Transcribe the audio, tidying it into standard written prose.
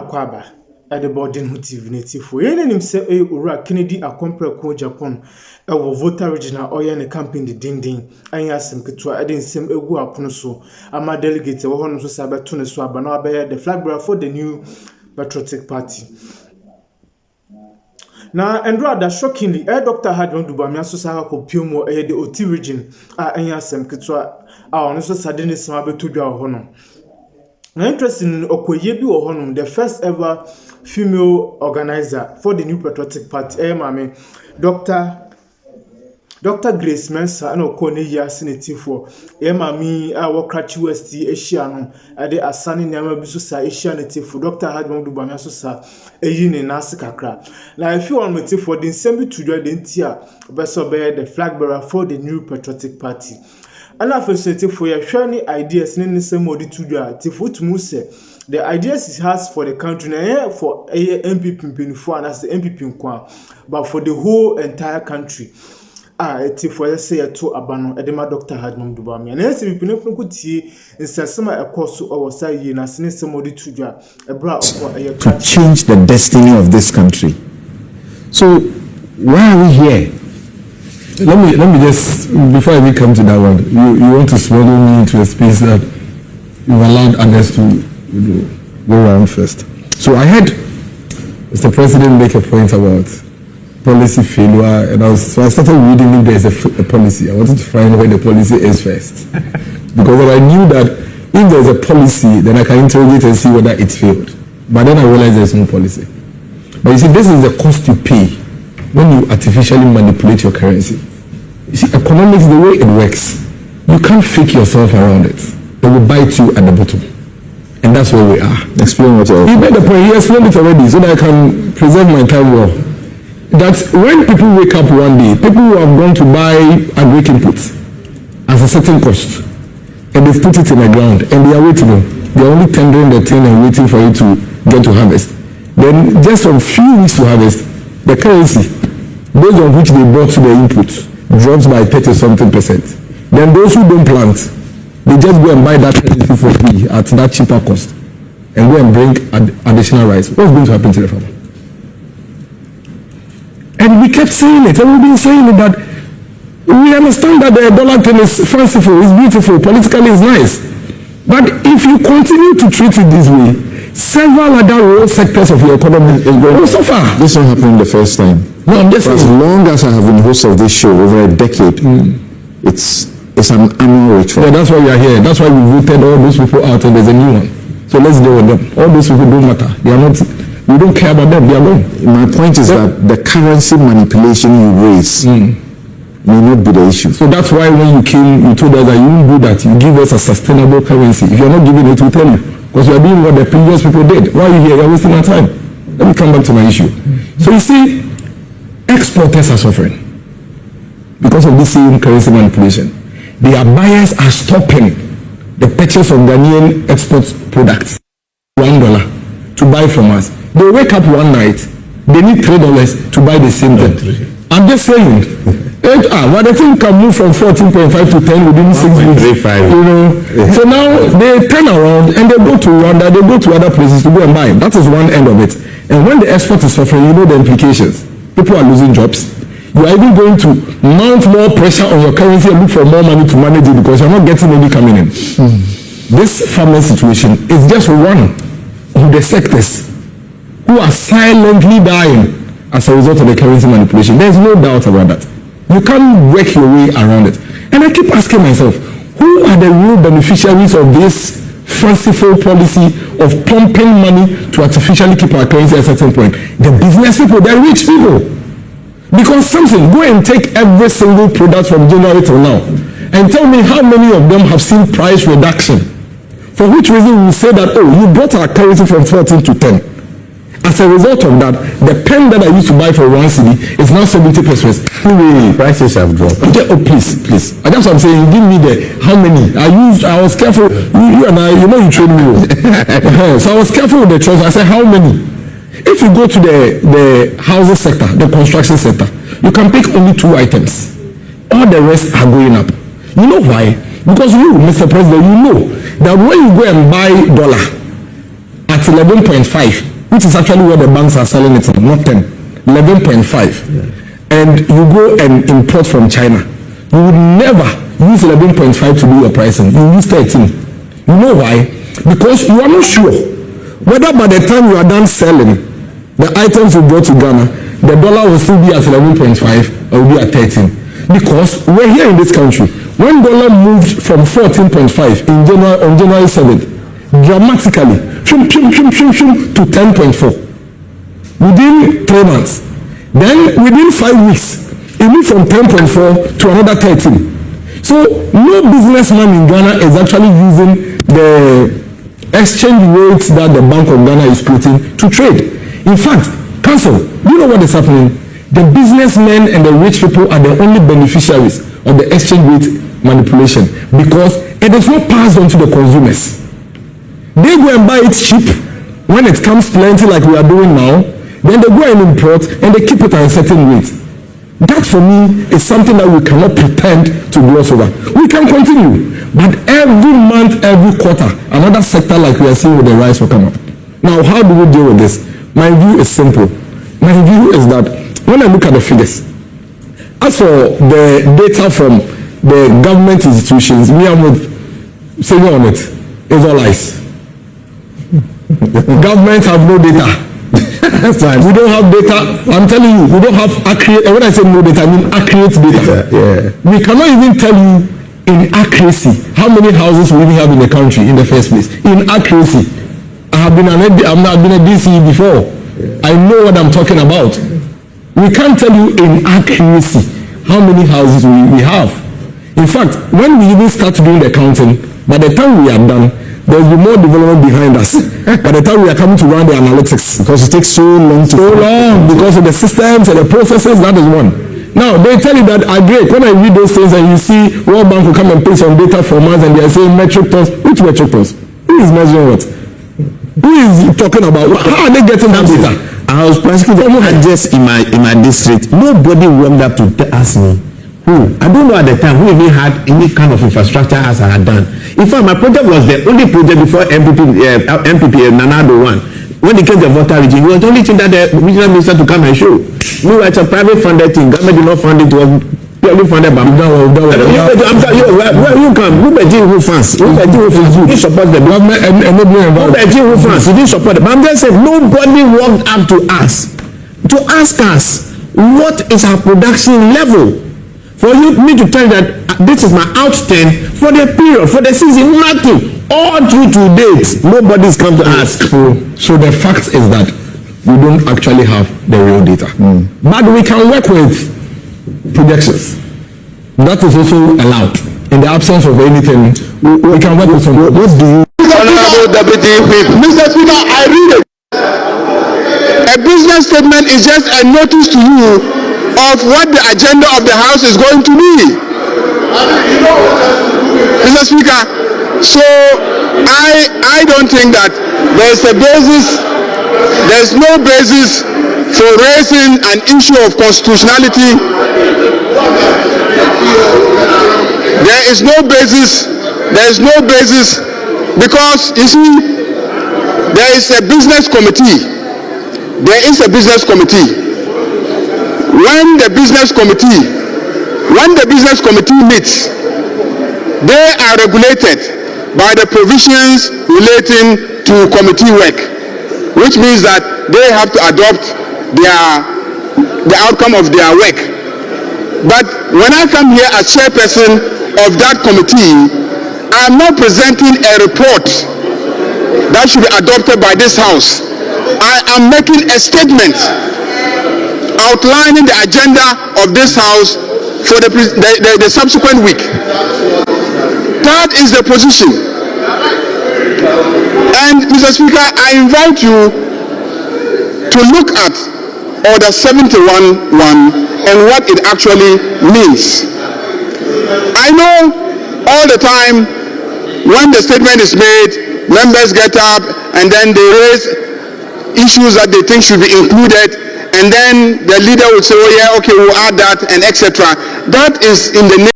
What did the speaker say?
Kwaba at the boarding TV for any himself a ura Kennedy Agyapong Japan a Volta regional or any camping the ding. I asked him to add in some egu aponoso. I'm a delegate of one of the Sabatuna Swabana bear the flag bearer for the new patriotic party. Now, and rather shockingly, Dr. Adane Bawumia Sosa Kopiomo the OT region I asked him to honest Adane Abutu Honor. Interesting, Okoyebi Ohonum, the first ever female organizer for the new patriotic party. Dr. Grace Mensa and Okone Yasinity for Mami, our Cratchy West Asian, at the Asani Namabusa Asianity for Dr. Adane Bawumia Sosa, a union Nasikakra. Now, if you want me to for the assembly to join the Intia, Besso bear the flag bearer for the new patriotic party. And I feel for your shiny ideas in the same mode to do the ideas it has for the country for a MPP for and as the MPP but for the whole entire country. For say to Abano, Edema Dr. Adane Bawumia. And as we could see in some a course or say in a sinister mode to change the destiny of this country. So why are we here? Let me just, before I come to that one, you want to swallow me into a space that you allowed others to go around first. So I heard Mr. President make a point about policy failure, and so I started reading if there's a policy. I wanted to find where the policy is first. Because I knew that if there's a policy, then I can interrogate and see whether it's failed. But then I realized there's no policy. But you see, this is the cost you pay when you artificially manipulate your currency. You see, economics, the way it works, you can't fake yourself around it. It will bite you at the bottom. And that's where we are. Explain what you're... He made the point, he explained it already, so that I can preserve my time well. That when people wake up one day, people who have gone to buy agri inputs at a certain cost, and they've put it in the ground, and they are waiting. They're only tendering the thing and waiting for it to get to harvest. Then just a few weeks to harvest, the currency, based on which they bought the input, drops by 30-something%. Then those who don't plant, they just go and buy that currency for free at that cheaper cost and go and bring additional rice. What's going to happen to the farmer? And we kept saying it, and we've been saying it, that we understand that the dollar thing is fanciful, it's beautiful, politically it's nice. But if you continue to treat it this way, several other world sectors of your economy will suffer. This won't happen the first time. No, I'm just as long as I have been host of this show over a decade, it's an annual ritual. Yeah, that's why we are here. That's why we voted all those people out, and there's a new one. So let's deal with them. All those people don't matter. They are not. We don't care about them. They are gone. My point is that the currency manipulation you raise may not be the issue. So that's why when you came, you told us that you won't do that. You give us a sustainable currency. If you're not giving it, we'll tell you. Because you are doing what the previous people did. Why are you here? You're wasting our time. Let me come back to my issue. So you see, exporters are suffering because of this same currency manipulation. Their buyers are stopping the purchase of Ghanaian export products. $1 to buy from us. They wake up one night, they need $3 to buy the same thing. I'm just saying, but the thing can move from 14.5 to 10 within 6 weeks. You know, so now they turn around and they go to Rwanda, they go to other places to go and buy. That is one end of it. And when the export is suffering, you know the implications. People are losing jobs. You are even going to mount more pressure on your currency and look for more money to manage it because you're not getting any coming in. This farming situation is just one of the sectors who are silently dying as a result of the currency manipulation. There's no doubt about that. You can't work your way around it. And I keep asking myself, who are the real beneficiaries of this fanciful policy of pumping money to artificially keep our currency at a certain point? The business people, the rich people. Because something, go and take every single product from January till now and tell me how many of them have seen price reduction. For which reason we say that, oh, you bought our currency from 14 to 10. As a result of that, the pen that I used to buy for 1 cedi is now 70 pesos. Really, prices have dropped. Okay, oh, please. I guess I'm saying, give me the how many. I was careful. You and I, you know, you trained me. So I was careful with the choice. I said, how many? If you go to the housing sector, the construction sector, you can pick only 2 items. All the rest are going up. You know why? Because you, Mr. President, you know that when you go and buy dollar at 11.5, which is actually what the banks are selling it for, not 10, 11.5. Yeah. And you go and import from China, you would never use 11.5 to do your pricing. You use 13. You know why? Because you are not sure whether by the time you are done selling the items you brought to Ghana, the dollar will still be at 11.5 or will be at 13. Because we're here in this country. When dollar moved from 14.5 on January 7th, dramatically to 10.4 within 3 months. Then within 5 weeks, it moved from 10.4 to another 13. So no businessman in Ghana is actually using the exchange rates that the Bank of Ghana is putting to trade. In fact, Council, do you know what is happening? The businessmen and the rich people are the only beneficiaries of the exchange rate manipulation because it is not passed on to the consumers. They go and buy it cheap when it comes plenty like we are doing now. Then they go and import and they keep it at a certain rate. That for me is something that we cannot pretend to gloss over. We can continue, but every month, every quarter, another sector like we are seeing with the rice will come up. Now, how do we deal with this? My view is simple. My view is that when I look at the figures, as for the data from the government institutions, we are not saying on it. It's all lies. Governments have no data. We don't have data. I'm telling you, we don't have accurate. When I say no data, I mean accurate data. Yeah. We cannot even tell you in accuracy how many houses we even have in the country in the first place. In accuracy, I've been a DC before. Yeah. I know what I'm talking about. We can't tell you in accuracy how many houses we have. In fact, when we even start doing the counting, by the time we are done, there will be more development behind us. By the time we are coming to run the analytics, because it takes so long because of the systems and the processes. That is one. Now they tell you that I agree. When I read those things and you see World Bank will come and put some data from us and they are saying metric tons. Which metric tons? Who is measuring what? Who is talking about? How are they getting that data? I was practically just in my district. Nobody warmed up to ask me. I don't know at the time who even had any kind of infrastructure as I had done. In fact, my project was the only project before MPP Nanado one. When it came to the Volta region, it was the only thing that the regional minister to come and show. No, it's a private funded thing. Government did not fund it. It was purely funded by where you come? Who funds? Who support the government and who funds? You didn't support it. But I'm just saying, nobody walked up to us to ask us what is our production level. For me to tell you that this is my outstanding for the period, for the season, nothing. All through to date, nobody's come to ask. So the fact is that we don't actually have the real data. But we can work with projections. That is also allowed. In the absence of anything, we can work with some. What do you... Honorable Deputy Whip. Mr. Speaker, I read it. A business statement is just a notice to you of what the agenda of the House is going to be. Mr. Speaker, so I don't think that there's no basis for raising an issue of constitutionality. There is no basis because, you see, there is a business committee. When the business committee meets, they are regulated by the provisions relating to committee work, which means that they have to adopt the outcome of their work. But when I come here as chairperson of that committee, I am not presenting a report that should be adopted by this House. I am making a statement outlining the agenda of this House for the subsequent week. That is the position. And Mr. Speaker, I invite you to look at Order 71-1 and what it actually means. I know all the time when the statement is made, members get up and then they raise issues that they think should be included, and then the leader will say, oh yeah, okay, we'll add that, and etc. That is in the name